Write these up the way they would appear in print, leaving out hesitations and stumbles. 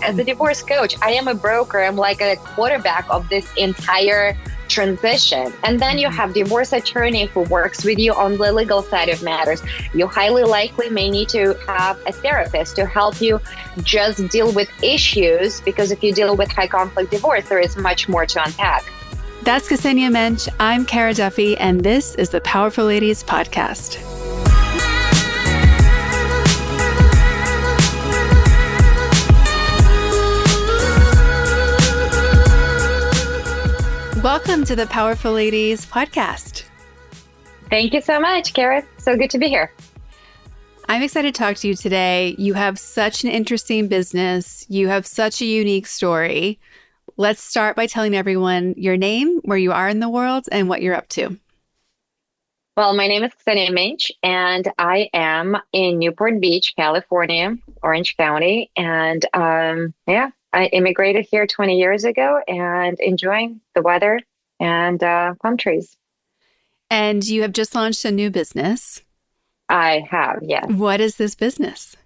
As a divorce coach, I am a broker. I'm like a quarterback of this entire transition. And then you have divorce attorney who works with you on the legal side of matters. You highly likely may need to have a therapist to help you just deal with issues, because if you deal with high conflict divorce, there is much more to unpack. That's Ksenia Muench. I'm Kara Duffy, and this is the Powerful Ladies Podcast. Welcome to the Powerful Ladies Podcast. Thank you so much, Kara. So good to be here. I'm excited to talk to you today. You have such an interesting business. You have such a unique story. Let's start by telling everyone your name, where you are in the world, and what you're up to. Well, my name is Ksenia Muench, and I am in Newport Beach, California, Orange County. And I immigrated here 20 years ago and enjoying the weather and palm trees. And you have just launched a new business. I have, yes. What is this business?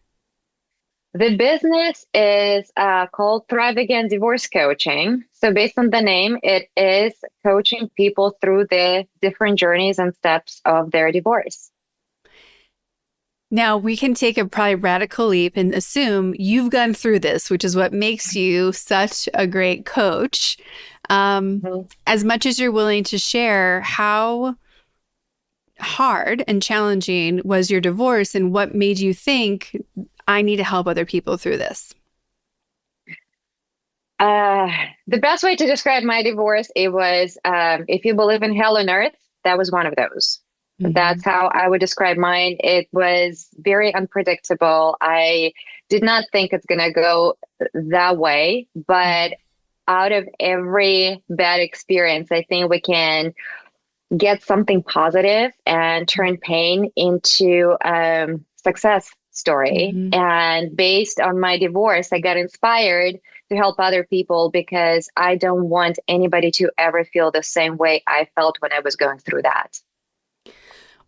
The business is called Thrive Again Divorce Coaching. So based on the name, it is coaching people through the different journeys and steps of their divorce. Now, we can take a probably radical leap and assume you've gone through this, which is what makes you such a great coach. As much as you're willing to share, how hard and challenging was your divorce, and what made you think, I need to help other people through this? The best way to describe my divorce, it was, if you believe in hell on earth, that was one of those. Mm-hmm. That's how I would describe mine. It was very unpredictable. I did not think it's going to go that way, but out of every bad experience, I think we can get something positive and turn pain into success story. Mm-hmm. And based on my divorce, I got inspired to help other people, because I don't want anybody to ever feel the same way I felt when I was going through that.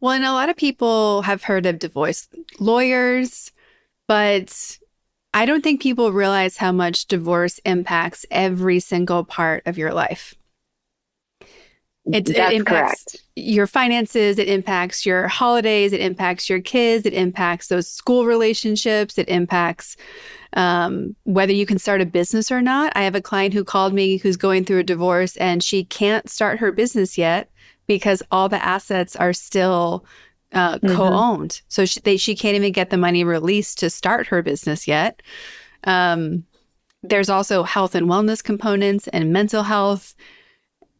Well, and a lot of people have heard of divorce lawyers, but I don't think people realize how much divorce impacts every single part of your life. It impacts correct. Your finances, it impacts your holidays, it impacts your kids, it impacts those school relationships, it impacts whether you can start a business or not. I have a client who called me who's going through a divorce, and she can't start her business yet because all the assets are still co-owned. So she can't even get the money released to start her business yet. There's also health and wellness components and mental health.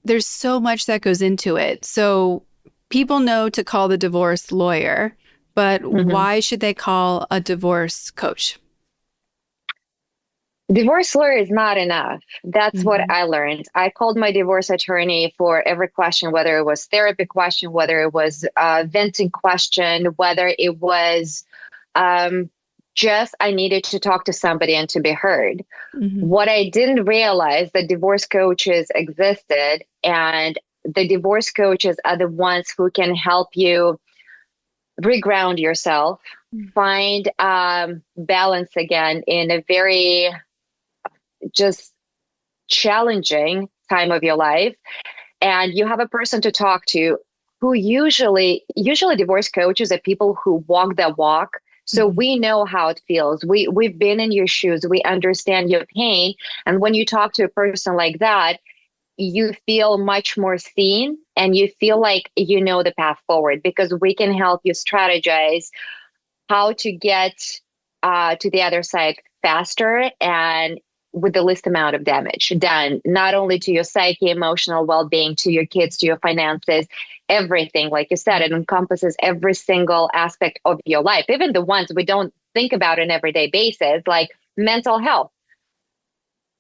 There's so much that goes into it. So people know to call the divorce lawyer, but why should they call a divorce coach? Divorce lawyer is not enough. That's what I learned. I called my divorce attorney for every question, whether it was therapy question, whether it was venting question, whether it was just I needed to talk to somebody and to be heard. What I didn't realize, that divorce coaches existed, and the divorce coaches are the ones who can help you reground yourself, find balance again in a very just challenging time of your life. And you have a person to talk to who usually divorce coaches are people who walk that walk. So we know how it feels. We've been in your shoes. We understand your pain. And when you talk to a person like that, you feel much more seen, and you feel like you know the path forward, because we can help you strategize how to get to the other side faster and with the least amount of damage done, not only to your psyche, emotional well-being, to your kids, to your finances, everything. Like you said, it encompasses every single aspect of your life, even the ones we don't think about on an everyday basis, like mental health.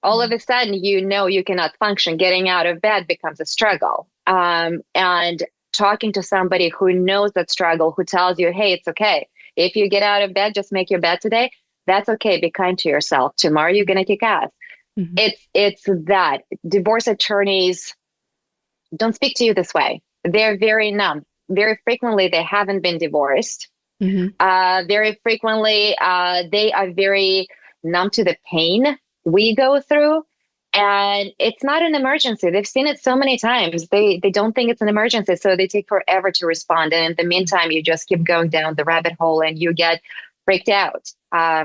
All of a sudden, you cannot function. Getting out of bed becomes a struggle. And talking to somebody who knows that struggle, who tells you, hey, it's okay. If you get out of bed, just make your bed today. That's okay. Be kind to yourself. Tomorrow, you're going to kick ass. It's that. Divorce attorneys don't speak to you this way. They're very numb. Very frequently, they haven't been divorced. Very frequently, they are very numb to the pain we go through. And it's not an emergency. They've seen it so many times. They don't think it's an emergency, so they take forever to respond. And in the meantime, you just keep going down the rabbit hole and you get freaked out.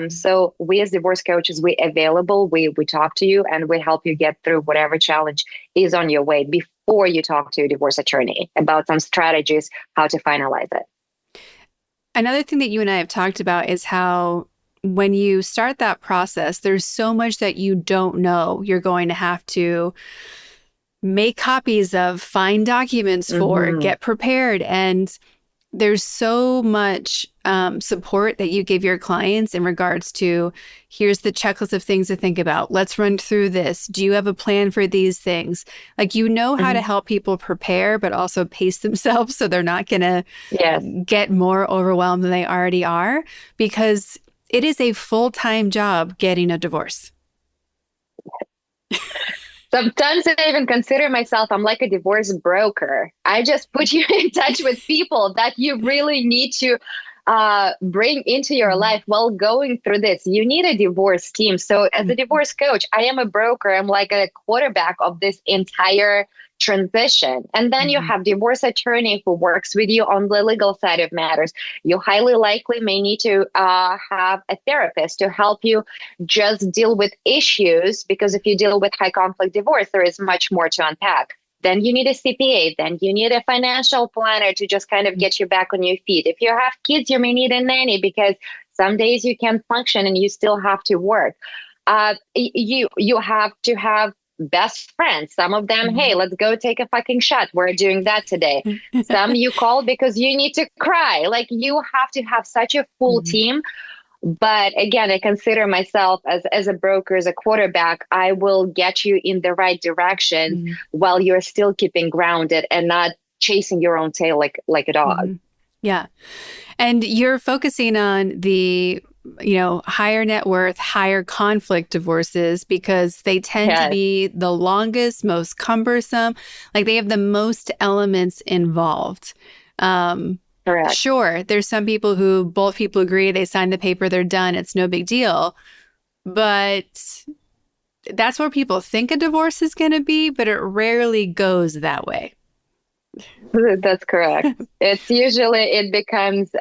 So we as divorce coaches, we available, we talk to you and we help you get through whatever challenge is on your way before you talk to a divorce attorney about some strategies, how to finalize it. Another thing that you and I have talked about is how when you start that process, there's so much that you don't know. You're going to have to make copies of, find documents for, get prepared. And there's so much support that you give your clients in regards to, here's the checklist of things to think about. Let's run through this. Do you have a plan for these things? Like, you know how to help people prepare, but also pace themselves so they're not going to get more overwhelmed than they already are, because it is a full-time job getting a divorce. Sometimes I even consider myself, I'm like a divorce broker. I just put you in touch with people that you really need to bring into your life while going through this. You need a divorce team. So as a divorce coach, I am a broker. I'm like a quarterback of this entire transition. And then you have divorce attorney who works with you on the legal side of matters. You highly likely may need to have a therapist to help you just deal with issues, because if you deal with high conflict divorce, there is much more to unpack. Then you need a CPA. Then you need a financial planner to just kind of get you back on your feet. If you have kids, you may need a nanny, because some days you can't function and you still have to work. You have to have best friends. Some of them, hey, let's go take a fucking shot. We're doing that today. Some you call because you need to cry. Like, you have to have such a full team. But again, I consider myself as a broker, as a quarterback. I will get you in the right direction while you're still keeping grounded and not chasing your own tail like a dog. Yeah. And you're focusing on the, higher net worth, higher conflict divorces, because they tend to be the longest, most cumbersome. Like, they have the most elements involved. Correct. Sure, there's some people who both people agree, they sign the paper, they're done, it's no big deal. But that's where people think a divorce is going to be, but it rarely goes that way. That's correct. It's usually, it becomes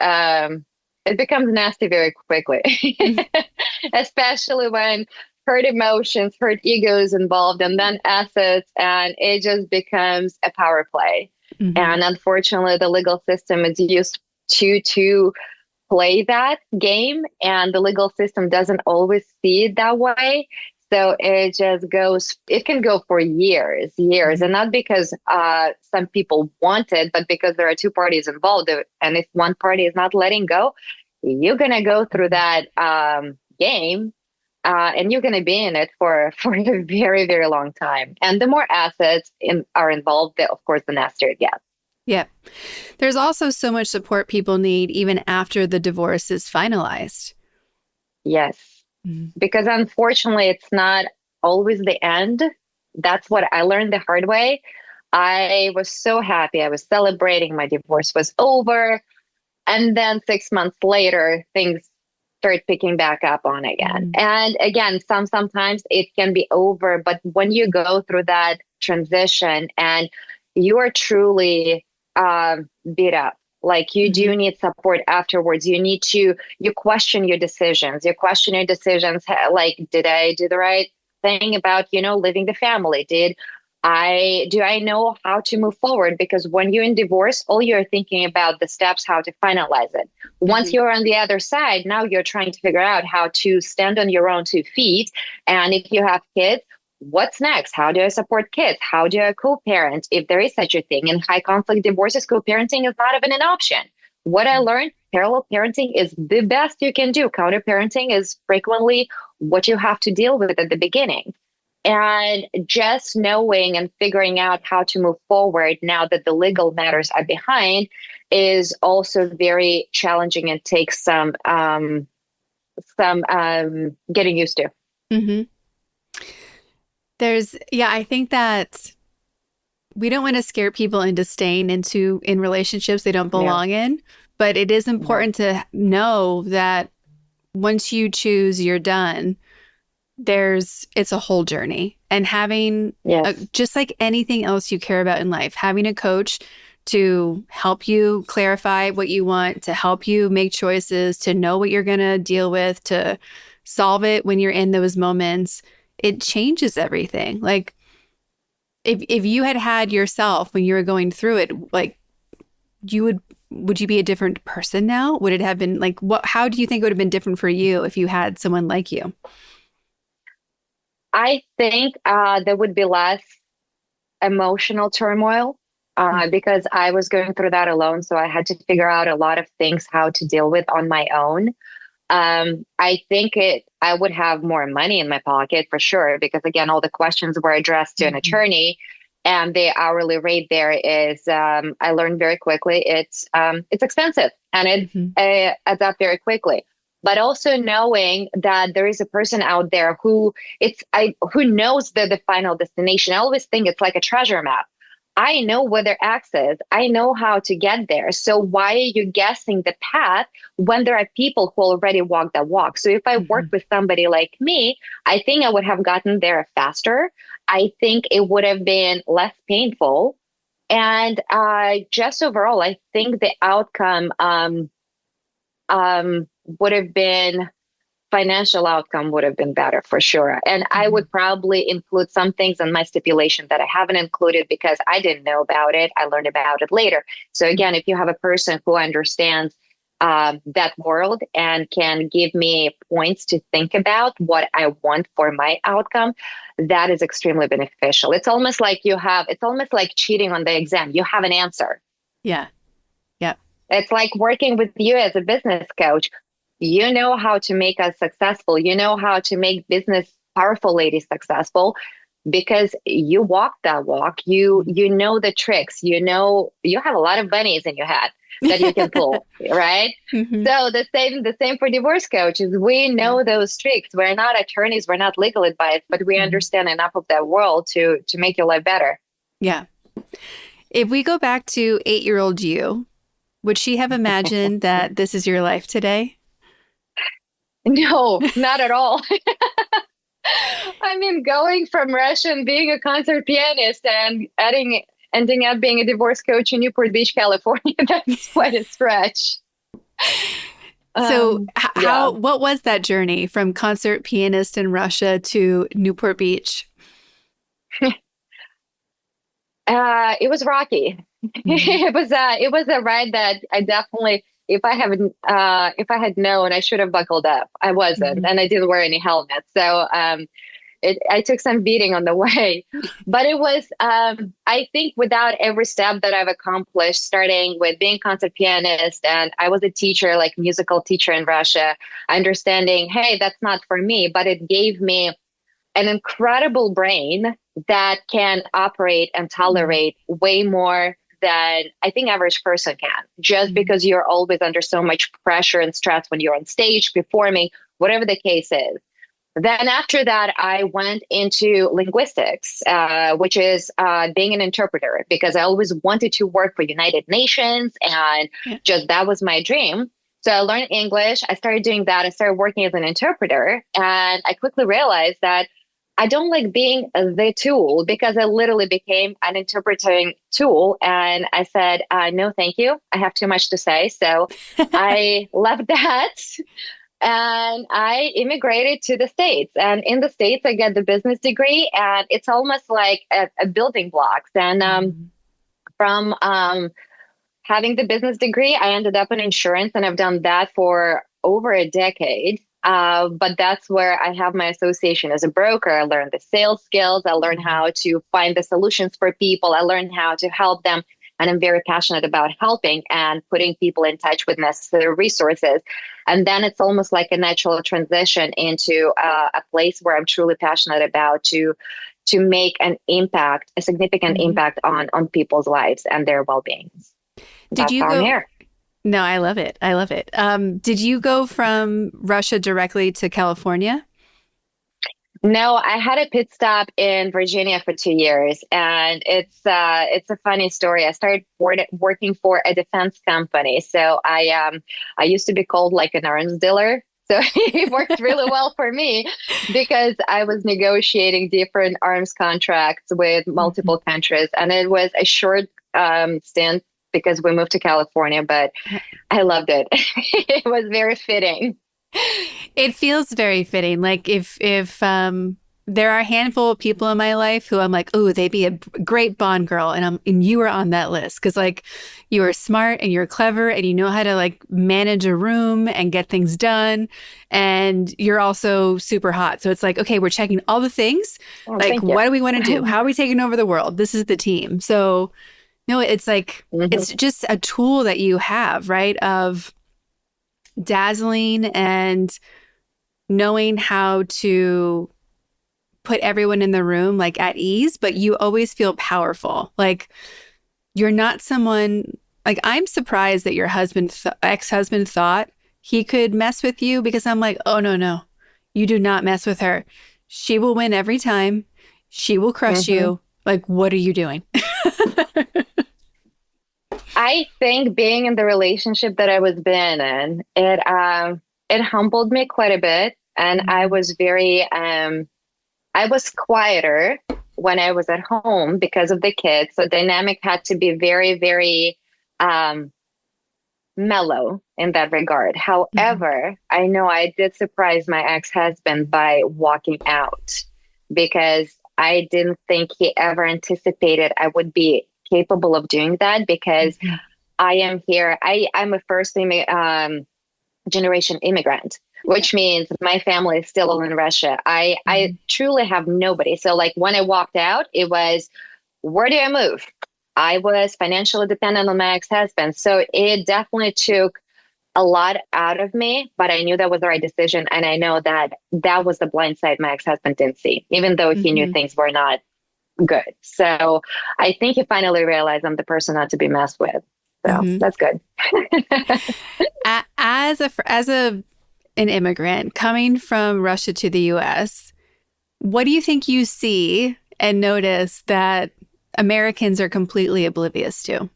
nasty very quickly, especially when hurt emotions, hurt egos involved, and then assets, and it just becomes a power play. And unfortunately, the legal system is used to play that game, and the legal system doesn't always see it that way. So it just goes, it can go for years, and not because some people want it, but because there are two parties involved. And if one party is not letting go, you're going to go through that game. And you're going to be in it for a very, very long time. And the more assets are involved, of course, the nastier it gets. Yeah. There's also so much support people need even after the divorce is finalized. Yes. Because unfortunately, it's not always the end. That's what I learned the hard way. I was so happy. I was celebrating. My divorce was over. And then 6 months later, things start picking back up on again. And again, sometimes it can be over, but when you go through that transition and you are truly beat up, like, you do need support afterwards. You question your decisions. Like, did I do the right thing about, living the family? Do I know how to move forward? Because when you're in divorce, all you're thinking about the steps, how to finalize it. Once you're on the other side, now you're trying to figure out how to stand on your own 2 feet. And if you have kids, what's next? How do I support kids? How do I co-parent, if there is such a thing? In high conflict divorces, co-parenting is not even an option. What I learned, parallel parenting is the best you can do. Counter-parenting is frequently what you have to deal with at the beginning. And just knowing and figuring out how to move forward now that the legal matters are behind is also very challenging and takes some getting used to. I think that we don't want to scare people into staying in relationships they don't belong in, but it is important to know that once you choose, you're done. it's a whole journey. And having Yes. just like anything else you care about in life, having a coach to help you clarify what you want, to help you make choices, to know what you're going to deal with, to solve it when you're in those moments, it changes everything. Like if you had yourself when you were going through it, like would you be a different person now? Would it have been like, how do you think it would have been different for you if you had someone like you? I think there would be less emotional turmoil because I was going through that alone. So I had to figure out a lot of things how to deal with on my own. I think I would have more money in my pocket for sure, because again, all the questions were addressed to an attorney, and the hourly rate there is, I learned very quickly, it's expensive, and it adds up very quickly. But also knowing that there is a person out there who knows the final destination. I always think it's like a treasure map. I know where their X is. I know how to get there. So why are you guessing the path when there are people who already walk that walk? So if I worked with somebody like me, I think I would have gotten there faster. I think it would have been less painful. And just overall, I think the outcome would have been financial outcome would have been better for sure. And I would probably include some things in my stipulation that I haven't included because I didn't know about it. I learned about it later. So again, if you have a person who understands that world and can give me points to think about what I want for my outcome, that is extremely beneficial. It's almost like it's almost like cheating on the exam. You have an answer. Yeah. Yeah. It's like working with you as a business coach. You know how to make us successful. You know how to make business powerful ladies successful because you walk that walk. You know the tricks. You know you have a lot of bunnies in your hat that you can pull, right? So the same for divorce coaches. We know those tricks. We're not attorneys. We're not legal advice, but we understand enough of that world to make your life better. Yeah. If we go back to 8-year-old you, would she have imagined that this is your life today? No, not at all. I mean, going from Russia and being a concert pianist and ending up being a divorce coach in Newport Beach, California, that's quite a stretch. So what was that journey from concert pianist in Russia to Newport Beach? It was rocky. It was a ride that I definitely, if I had known, I should have buckled up. I wasn't, and I didn't wear any helmet. So I took some beating on the way, but it was, I think without every step that I've accomplished, starting with being a concert pianist, and I was a teacher, like musical teacher in Russia, understanding, hey, that's not for me, but it gave me an incredible brain that can operate and tolerate way more than I think average person can, just because you're always under so much pressure and stress when you're on stage performing, whatever the case is. Then after that, I went into linguistics, which is being an interpreter, because I always wanted to work for United Nations, and just that was my dream. So I learned English. I started doing that. I started working as an interpreter, and I quickly realized that I don't like being the tool, because I literally became an interpreting tool. And I said, no, thank you. I have too much to say. So I left that and I immigrated to the States. And in the States, I get the business degree, and it's almost like a building blocks. And from having the business degree, I ended up in insurance, and I've done that for over a decade. But that's where I have my association as a broker. I learned the sales skills. I learned how to find the solutions for people. I learned how to help them. And I'm very passionate about helping and putting people in touch with necessary resources. And then it's almost like a natural transition into a place where I'm truly passionate about to make an impact, a significant impact on people's lives and their well-being. Did you go? No, I love it. I love it. Did you go from Russia directly to California? No, I had a pit stop in Virginia for 2 years, and it's a funny story. I started working for a defense company, so I used to be called like an arms dealer. So it worked really well for me because I was negotiating different arms contracts with multiple countries. And it was a short stint because we moved to California, but I loved it. It was very fitting. It feels very fitting. Like if there are a handful of people in my life who I'm like, oh, they'd be a great Bond girl, and you were on that list because like you are smart and you're clever and you know how to like manage a room and get things done, and you're also super hot. So it's like, okay, we're checking all the things. Oh, like, thank you. what do we want to do? How are we taking over the world? This is the team. So no, it's like it's just a tool that you have, right? Of dazzling and knowing how to put everyone in the room like at ease, but you always feel powerful. Like you're not someone like I'm surprised that your ex-husband thought he could mess with you because I'm like, oh no, you do not mess with her. She will win every time. She will crush you. Like, what are you doing? I think being in the relationship that I was being in, it humbled me quite a bit. And I was I was quieter when I was at home because of the kids. So dynamic had to be very, very mellow in that regard. However, I know I did surprise my ex-husband by walking out because I didn't think he ever anticipated I would be capable of doing that because I am here. I'm a first generation immigrant, which means my family is still in Russia. I truly have nobody. So like when I walked out, it was, where do I move? I was financially dependent on my ex-husband. So it definitely took a lot out of me, but I knew that was the right decision. And I know that that was the blind side my ex-husband didn't see, even though he knew things were not good. So I think he finally realized I'm the person not to be messed with. So that's good. As an immigrant coming from Russia to the US, what do you think you see and notice that Americans are completely oblivious to?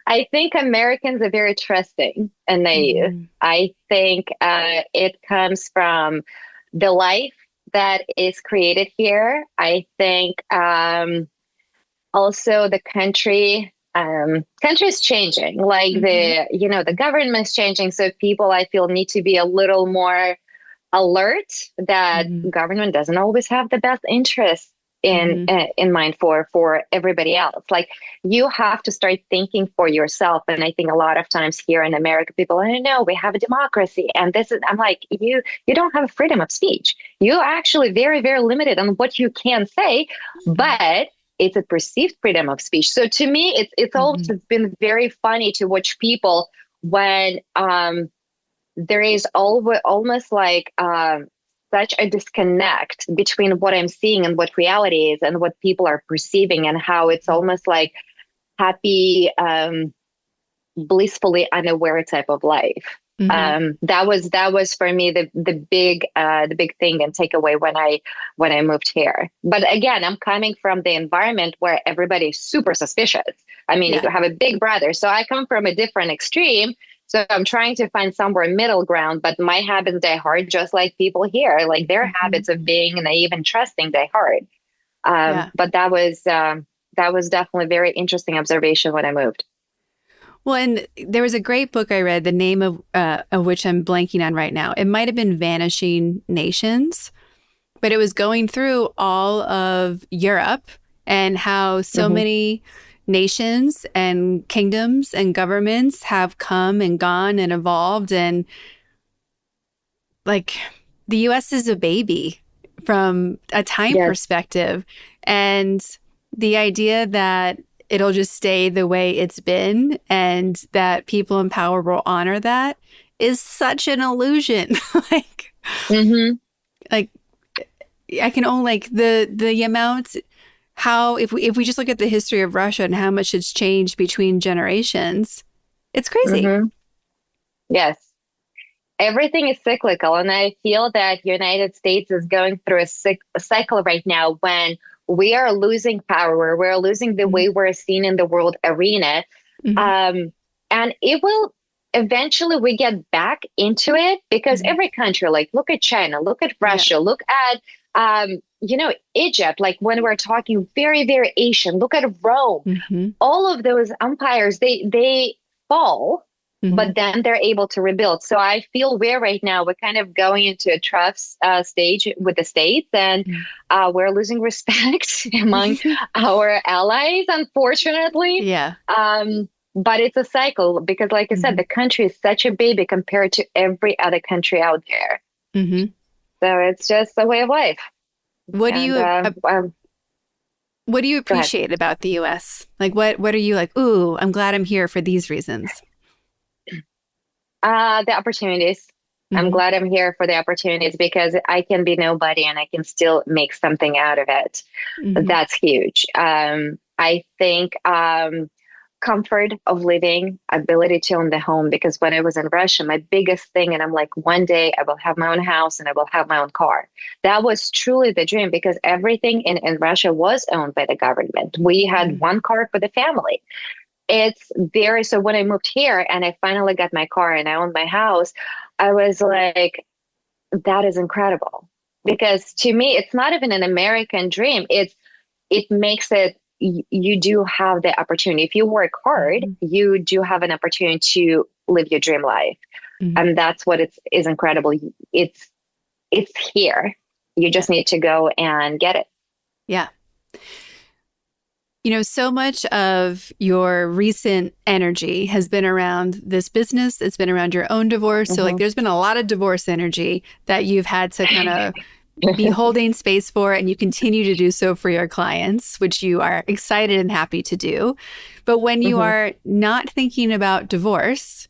I think Americans are very trusting and naive. I think it comes from the life that is created here. I think also the country is changing. Like the government is changing. So people, I feel, need to be a little more alert that government doesn't always have the best interest in mind for everybody else. Like you have to start thinking for yourself. And I think a lot of times here in America, people, I don't know, we have a democracy. And this is, I'm like, you don't have a freedom of speech. You're actually very, very limited on what you can say, but it's a perceived freedom of speech. So to me, it's also been very funny to watch people when there is almost like such a disconnect between what I'm seeing and what reality is and what people are perceiving, and how it's almost like happy, blissfully unaware type of life. That was for me the big thing and takeaway when I moved here. But again, I'm coming from the environment where everybody's super suspicious. I mean, you have a big brother, so I come from a different extreme. So I'm trying to find somewhere middle ground, but my habits die hard, just like people here. Like their habits of being naive and trusting die hard. But that was definitely a very interesting observation when I moved. Well, and there was a great book I read, the name of which I'm blanking on right now. It might have been Vanishing Nations, but it was going through all of Europe and how so many nations and kingdoms and governments have come and gone and evolved. And like the US is a baby from a time perspective. And the idea that it'll just stay the way it's been and that people in power will honor that is such an illusion. like I can only like the amount how if we just look at the history of Russia and how much it's changed between generations, it's crazy. Yes. Everything is cyclical. And I feel that United States is going through a cycle right now when we are losing power. We're losing the way we're seen in the world arena Mm-hmm. And it will eventually we get back into it because Mm-hmm. every country, like look at China, look at Yeah. Russia, look at Egypt, like when we're talking very, very Asian, look at Rome. Mm-hmm. All of those empires, they fall, Mm-hmm. but then they're able to rebuild. So I feel we're right now, we're kind of going into a trough stage with the States, and we're losing respect among our allies, unfortunately. Yeah. But it's a cycle because, like I said, Mm-hmm. the country is such a baby compared to every other country out there. Mm-hmm. So it's just a way of life. What do And you what do you go ahead. appreciate about the US? Like what are you like, ooh, I'm glad I'm here for these reasons? The opportunities. I'm Mm-hmm. glad I'm here for the opportunities because I can be nobody and I can still make something out of it. Mm-hmm. That's huge. I think comfort of living, ability to own the home. Because when I was in Russia, my biggest thing, and I'm like, one day I will have my own house and I will have my own car. That was truly the dream because everything in Russia was owned by the government. We had one car for the family. It's very, so when I moved here and I finally got my car and I owned my house, I was like, that is incredible. Because to me, it's not even an American dream. It makes it, you do have the opportunity. If you work hard, Mm-hmm. you do have an opportunity to live your dream life. Mm-hmm. And that's what is incredible. It's here. You Yeah. just need to go and get it. Yeah. You know, so much of your recent energy has been around this business. It's been around your own divorce. So, like, Mhm. there's been a lot of divorce energy that you've had to kind of be holding space for, and you continue to do so for your clients, which you are excited and happy to do. But when you Mhm. are not thinking about divorce,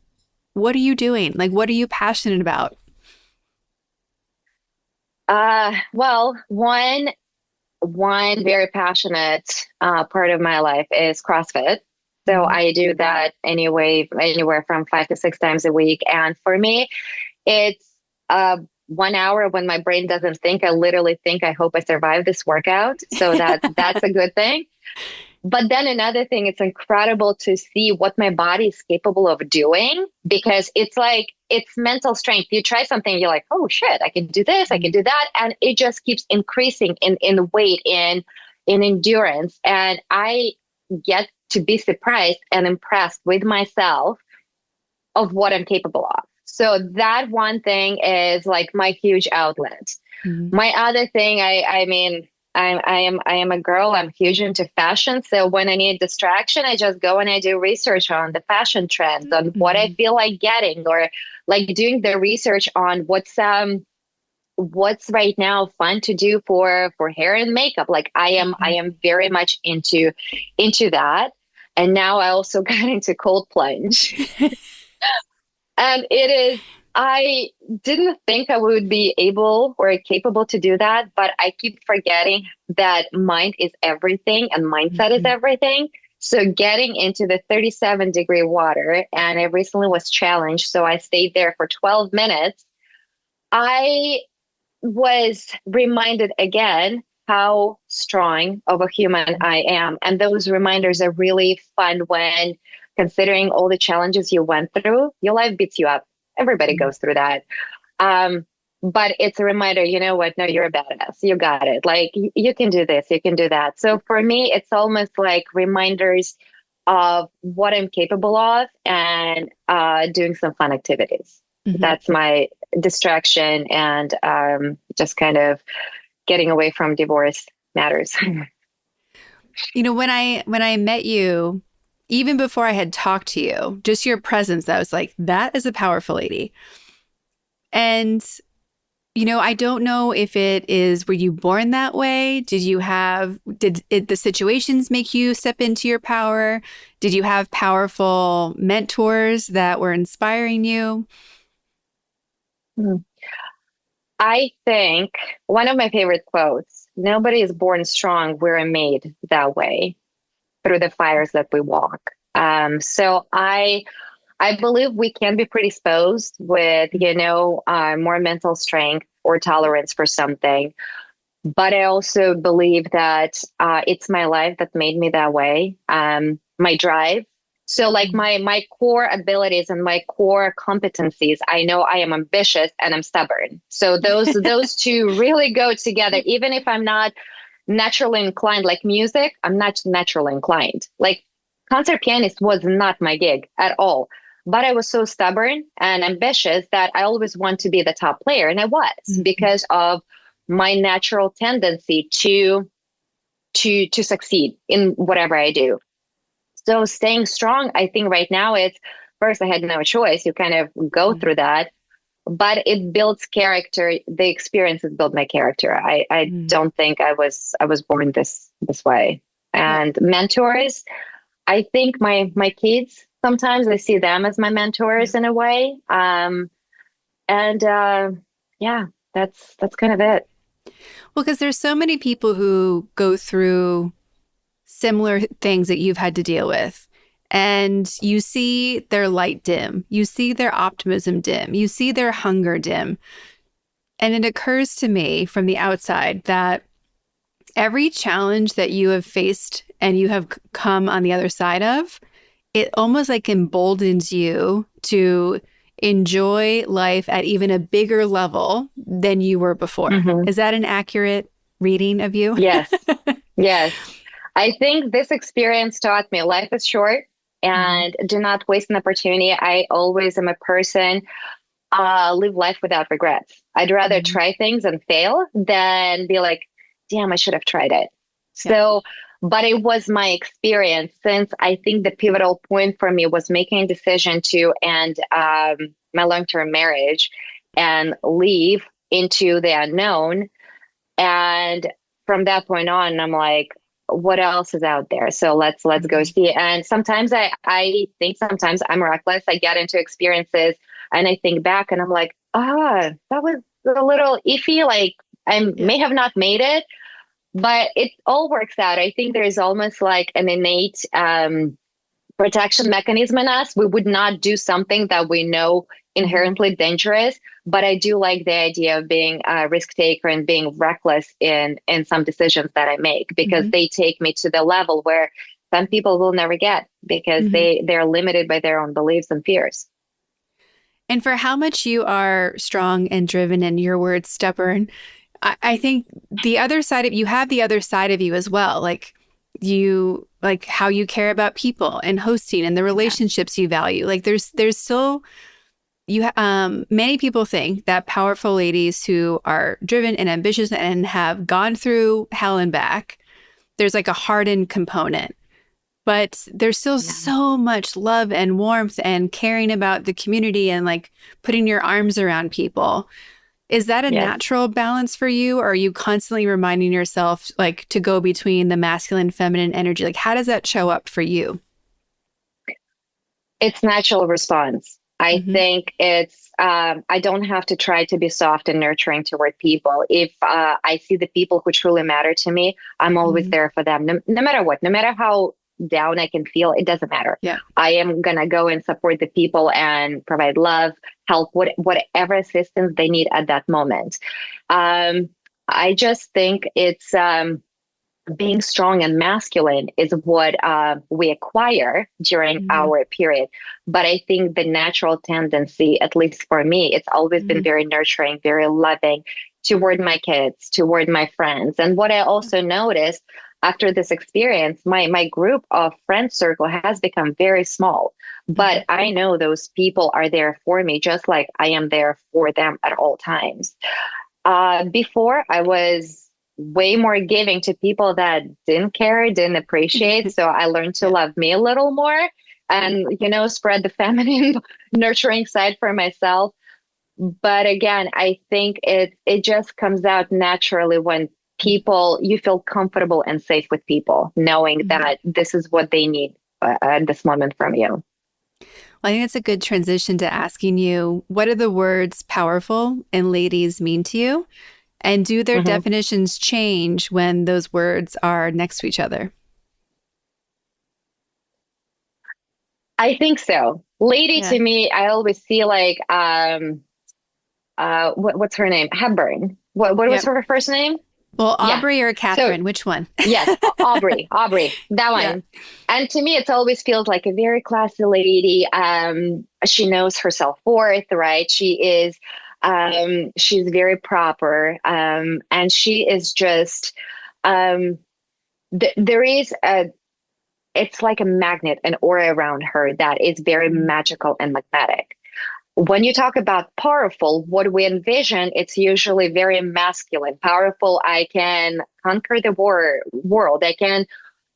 what are you doing? Like, what are you passionate about? Well, one very passionate part of my life is CrossFit. So Mm-hmm. I do that anywhere from 5 to 6 times a week. And for me, it's 1 hour when my brain doesn't think. I literally think, I hope I survive this workout. So that's a good thing. But then another thing, it's incredible to see what my body is capable of doing because it's like, it's mental strength. You try something, you're like, oh shit, I can do this, I can do that. And it just keeps increasing in weight, in endurance. And I get to be surprised and impressed with myself of what I'm capable of. So that one thing is like my huge outlet. Mm-hmm. My other thing, I mean, I am a girl. I'm huge into fashion. So when I need distraction, I just go and I do research on the fashion trends, on what I Mm-hmm. feel like getting, or like doing the research on what's right now fun to do for hair and makeup. Like I am very much into that. And now I also got into cold plunge. And it is, I didn't think I would be able or capable to do that, but I keep forgetting that mind is everything and mindset is Mm-hmm. everything. So getting into the 37-degree water, and I recently was challenged. So I stayed there for 12 minutes. I was reminded again how strong of a human I am. And those reminders are really fun when considering all the challenges you went through. Your life beats you up. Everybody Mm-hmm. goes through that. Um, but it's a reminder, you know what? No, you're a badass. You got it. Like you can do this, you can do that. So for me, it's almost like reminders of what I'm capable of and doing some fun activities. Mm-hmm. That's my distraction and just kind of getting away from divorce matters. You know, when I met you, even before I had talked to you, just your presence, I was like, that is a powerful lady. And you know, I don't know if it is, were you born that way? Did the situations make you step into your power? Did you have powerful mentors that were inspiring you? I think one of my favorite quotes, nobody is born strong, we're made that way through the fires that we walk. So I believe we can be predisposed with, more mental strength or tolerance for something. But I also believe that it's my life that made me that way. My drive. So like my core abilities and my core competencies, I know I am ambitious and I'm stubborn. So those two really go together. Even if I'm not naturally inclined, like music, I'm not naturally inclined. Like concert pianist was not my gig at all. But I was so stubborn and ambitious that I always want to be the top player. And I was because of my natural tendency to succeed in whatever I do. So staying strong, I think right now it's first I had no choice. You kind of go through that, but it builds character. The experiences build my character. I don't think I was born this way. And mentors, I think my kids, sometimes I see them as my mentors in a way. Yeah, that's kind of it. Well, because there's so many people who go through similar things that you've had to deal with. And you see their light dim, you see their optimism dim, you see their hunger dim. And it occurs to me from the outside that every challenge that you have faced and you have come on the other side of, it almost like emboldens you to enjoy life at even a bigger level than you were before. Is that an accurate reading of you? Yes. Yes. I think this experience taught me life is short and do not waste an opportunity. I always am a person, live life without regrets. I'd rather try things and fail than be like, damn, I should have tried it. So, but it was my experience, since I think the pivotal point for me was making a decision to end my long-term marriage and leave into the unknown. And from that point on, I'm like, what else is out there? So let's go see. And sometimes I think sometimes I'm reckless. I get into experiences and I think back and I'm like, that was a little iffy. Like I may have not made it, but it all works out. I think there's almost like an innate protection mechanism in us. We would not do something that we know inherently dangerous, but I do like the idea of being a risk taker and being reckless in some decisions that I make, because they take me to the level where some people will never get, because they're limited by their own beliefs and fears. And for how much you are strong and driven, and your word stubborn, I think the other side of you have the other side of you as well. Like you, like how you care about people and hosting and the relationships you value. Like there's still, many people think that powerful ladies who are driven and ambitious and have gone through hell and back, there's like a hardened component. But there's still so much love and warmth and caring about the community and like putting your arms around people. Is that a natural balance for you? Or are you constantly reminding yourself like to go between the masculine, feminine energy? Like how does that show up for you? It's natural response. I think it's, I don't have to try to be soft and nurturing toward people. If I see the people who truly matter to me, I'm always there for them, no matter what, no matter how down I can feel, it doesn't matter. I am going to go and support the people and provide love, help, whatever assistance they need at that moment. I just think it's being strong and masculine is what we acquire during our period. But I think the natural tendency, at least for me, it's always been very nurturing, very loving toward my kids, toward my friends. And what I also noticed after this experience, my group of friend circle has become very small, but I know those people are there for me, just like I am there for them at all times. Before, I was way more giving to people that didn't care, didn't appreciate. So I learned to love me a little more and, spread the feminine nurturing side for myself. But again, I think it just comes out naturally when you feel comfortable and safe with people, knowing that this is what they need at this moment from you. Well, I think it's a good transition to asking you, what do the words powerful and ladies mean to you? And do their definitions change when those words are next to each other? I think so. Lady to me, I always see like, what's her name? Hepburn. What was her first name? Well, Yeah. Aubrey or So Catherine, which one? yes, Aubrey, that Yeah. one. And to me, it always feels like a very classy lady. She knows her self-worth, right? She's very proper. And she is just, um, there is it's like a magnet, an aura around her that is very Mhm. magical and magnetic. When you talk about powerful, what we envision, it's usually very masculine. Powerful, I can conquer the world. I can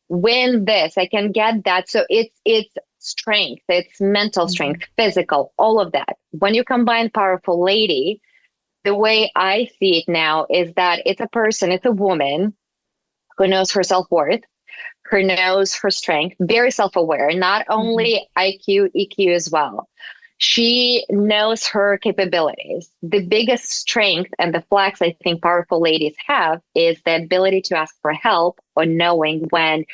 win this. I can get that. So it's strength, it's mental Mhm. strength, physical, all of that. When you combine powerful lady, the way I see it now is that it's a person, it's a woman who knows her self-worth, who knows her strength, very self-aware, not Mhm. only IQ, EQ as well. She knows her capabilities. The biggest strength and the flex I think powerful ladies have is the ability to ask for help or knowing when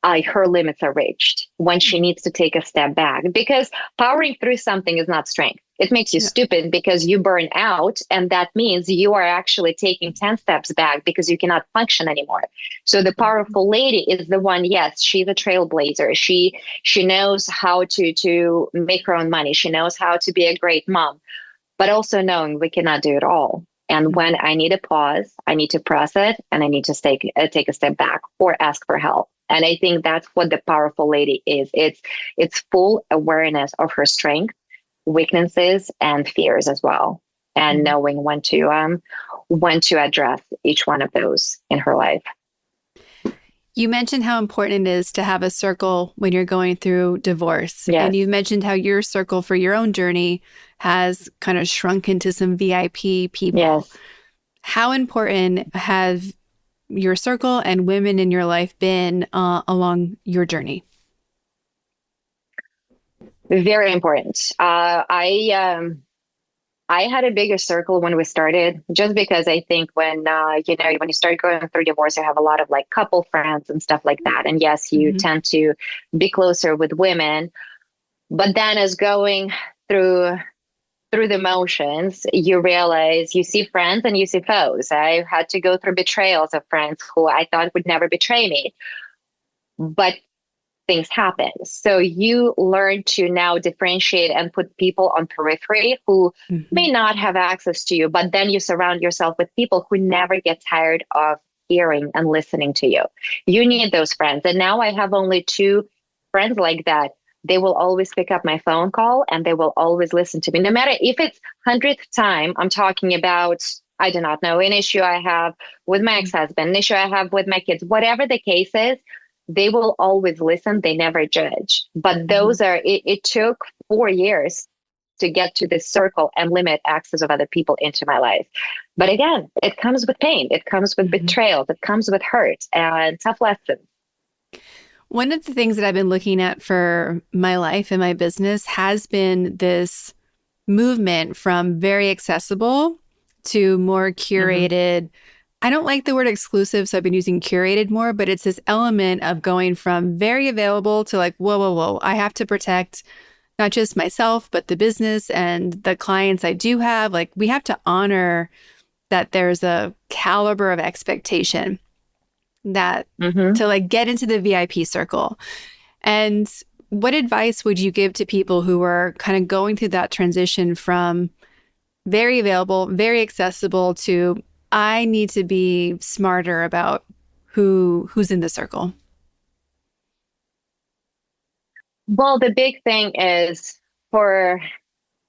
her limits are reached, when she needs to take a step back. Because powering through something is not strength. It makes you Yeah. stupid because you burn out. And that means you are actually taking 10 steps back because you cannot function anymore. So the Mhm. powerful lady is the one, yes, she's a trailblazer. She knows how to make her own money. She knows how to be a great mom, but also knowing we cannot do it all. And when Mhm. I need a pause, I need to press it and I need to take a step back or ask for help. And I think that's what the powerful lady is. It's full awareness of her strength, weaknesses, and fears as well, and Mhm. knowing when to address each one of those in her life. You mentioned how important it is to have a circle when you're going through divorce. And Yes, you mentioned how your circle for your own journey has kind of shrunk into some VIP people. yes, How important have your circle and women in your life been along your journey? very important. I had a bigger circle when we started, just because I think when you start going through divorce, you have a lot of like couple friends and stuff like that. And yes, you Hmm. tend to be closer with women, but then as going through through the motions, you realize you see friends and you see foes. I had to go through betrayals of friends who I thought would never betray me, but things happen. So you learn to now differentiate and put people on periphery who Hmm. may not have access to you, but then you surround yourself with people who never get tired of hearing and listening to you. You need those friends. And now I have only two friends like that. They will always pick up my phone call and they will always listen to me. No matter if it's 100th time I'm talking about, I do not know, an issue I have with my ex-husband, an issue I have with my kids, whatever the case is, they will always listen. They never judge. But Hmm. it took 4 years to get to this circle and limit access of other people into my life. But again, it comes with pain. It comes with Hmm. betrayal. It comes with hurt and tough lessons. One of the things that I've been looking at for my life and my business has been this movement from very accessible to more Mm-hmm. curated. I don't like the word exclusive, so I've been using curated more, but it's this element of going from very available to like, whoa, whoa, whoa. I have to protect not just myself, but the business and the clients I do have. Like, we have to honor that there's a caliber of expectation that Mm-hmm. to like get into the VIP circle. And what advice would you give to people who are kind of going through that transition from very available, very accessible to I need to be smarter about who's in the circle? Well, the big thing is for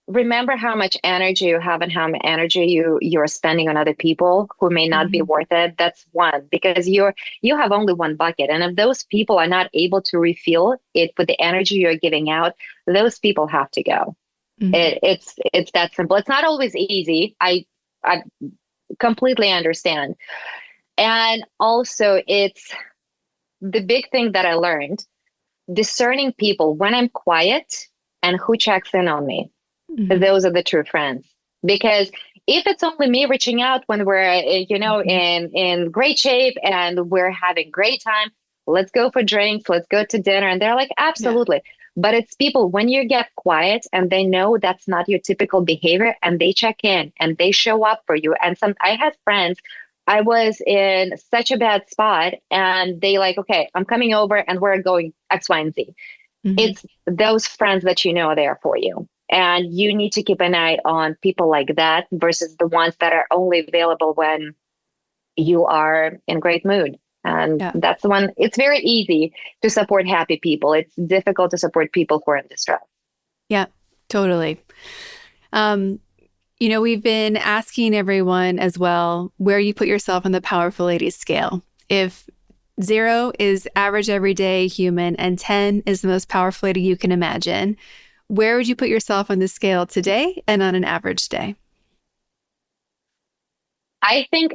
remember how much energy you have and how much energy you're spending on other people who may not be Hmm. worth it. That's one, because you have only one bucket, and if those people are not able to refill it with the energy you're giving out, those people have to go. Hmm. It's that simple. It's not always easy. I completely understand. And also it's the big thing that I learned, discerning people when I'm quiet and who checks in on me. Hmm. Those are the true friends. Because if it's only me reaching out when we're, Hmm. in great shape and we're having great time, let's go for drinks, let's go to dinner. And they're like, Yeah. absolutely. But it's people when you get quiet and they know that's not your typical behavior and they check in and they show up for you. And I had friends I was in such a bad spot, and they like, okay, I'm coming over and we're going X, Y, and Z. Mm-hmm. It's those friends that you know are there for you. And you need to keep an eye on people like that versus the ones that are only available when you are in great mood. And Yeah. that's the one, it's very easy to support happy people. It's difficult to support people who are in distress. Yeah, totally. Um, we've been asking everyone as well where you put yourself on the Powerful Ladies scale. If 0 is average everyday human and 10 is the most powerful lady you can imagine, where would you put yourself on the scale today and on an average day? I think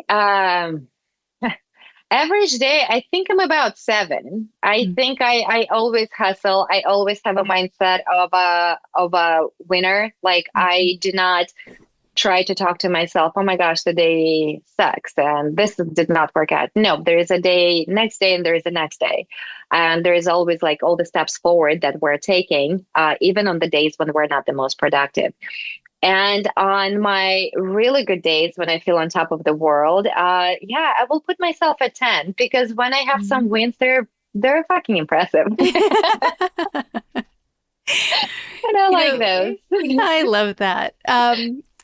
average day, I think I'm about 7. I Mm. think I always hustle. I always have a mindset of a winner. Like Mhm. I do not try to talk to myself, oh my gosh, the day sucks and this did not work out. No, there is a day, next day, and there is a next day. And there is always like all the steps forward that we're taking, even on the days when we're not the most productive. And on my really good days when I feel on top of the world, yeah, I will put myself at 10 because when I have some Mhm. wins, they're fucking impressive. And I You like know, those. I love that.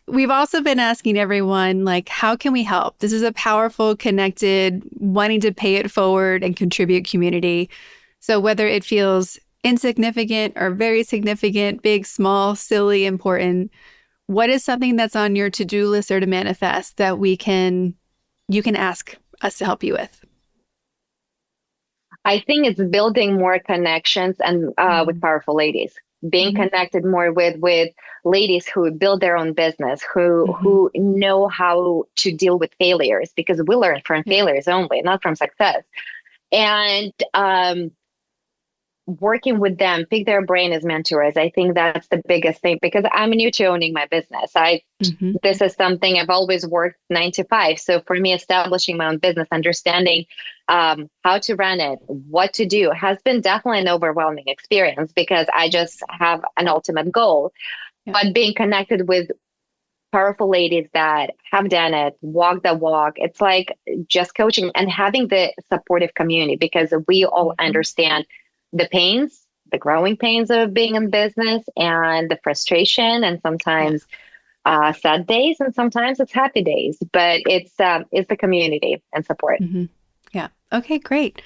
We've also been asking everyone, like, how can we help? This is a powerful, connected, wanting to pay it forward and contribute community. So whether it feels insignificant or very significant, big, small, silly, important, what is something that's on your to-do list or to manifest that you can ask us to help you with? I think it's building more connections and with Mhm. powerful ladies, being Mhm. connected more with ladies who build their own business, Mhm. who know how to deal with failures because we learn from Yeah. failures only, not from success. And working with them, pick their brain as mentors. I think that's the biggest thing because I'm new to owning my business. Mhm. This is something I've always worked 9 to 5. So for me, establishing my own business, understanding how to run it, what to do has been definitely an overwhelming experience because I just have an ultimate goal. Yeah. But being connected with powerful ladies that have done it, walk the walk, it's like just coaching and having the supportive community because we all Mhm. understand the pains, the growing pains of being in business and the frustration and Yeah. sometimes sad days and sometimes it's happy days, but it's the community and support. Mhm. Yeah. Okay, great.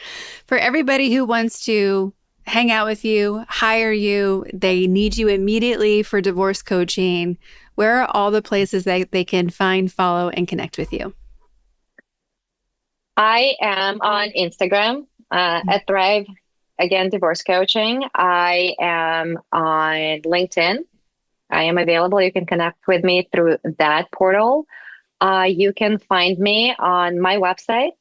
For everybody who wants to hang out with you, hire you, they need you immediately for divorce coaching, where are all the places that they can find, follow, and connect with you? I am on Instagram at Thrive again divorce coaching. I am on LinkedIn. I am available. You can connect with me through that portal. You can find me on my website,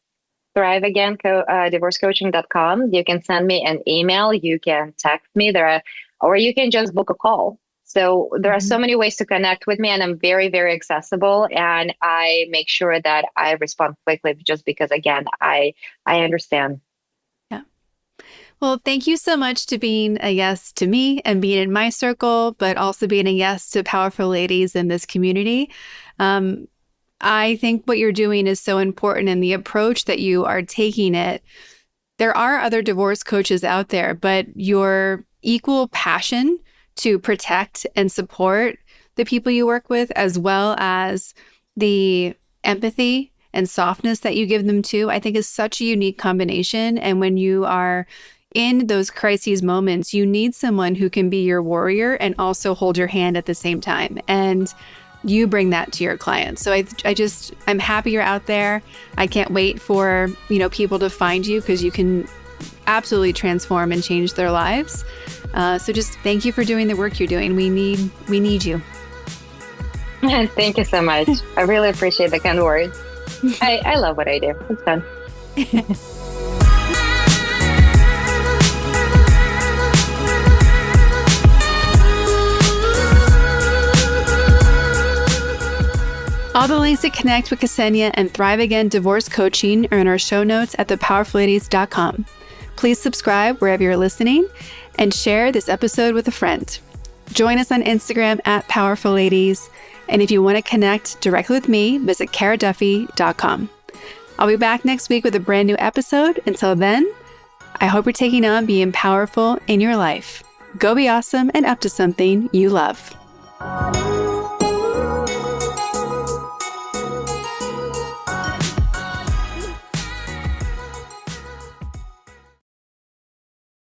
divorcecoaching.com. You can send me an email. You can text me there, or you can just book a call. So there are Mhm. so many ways to connect with me, and I'm very, very accessible. And I make sure that I respond quickly, just because, again, I understand. Yeah. Well, thank you so much to being a yes to me and being in my circle, but also being a yes to powerful ladies in this community. Um, I think what you're doing is so important and the approach that you are taking it. There are other divorce coaches out there, but your equal passion to protect and support the people you work with, as well as the empathy and softness that you give them too, I think is such a unique combination. And when you are in those crises moments, you need someone who can be your warrior and also hold your hand at the same time. And you bring that to your clients. So I'm happy you're out there. I can't wait for, people to find you because you can absolutely transform and change their lives. So just thank you for doing the work you're doing. We need you. Thank you so much. I really appreciate the kind words. I love what I do. It's fun. All the links to connect with Ksenia and Thrive Again Divorce Coaching are in our show notes at thepowerfulladies.com. Please subscribe wherever you're listening and share this episode with a friend. Join us on Instagram at Powerful Ladies. And if you want to connect directly with me, visit karaduffy.com. I'll be back next week with a brand new episode. Until then, I hope you're taking on being powerful in your life. Go be awesome and up to something you love.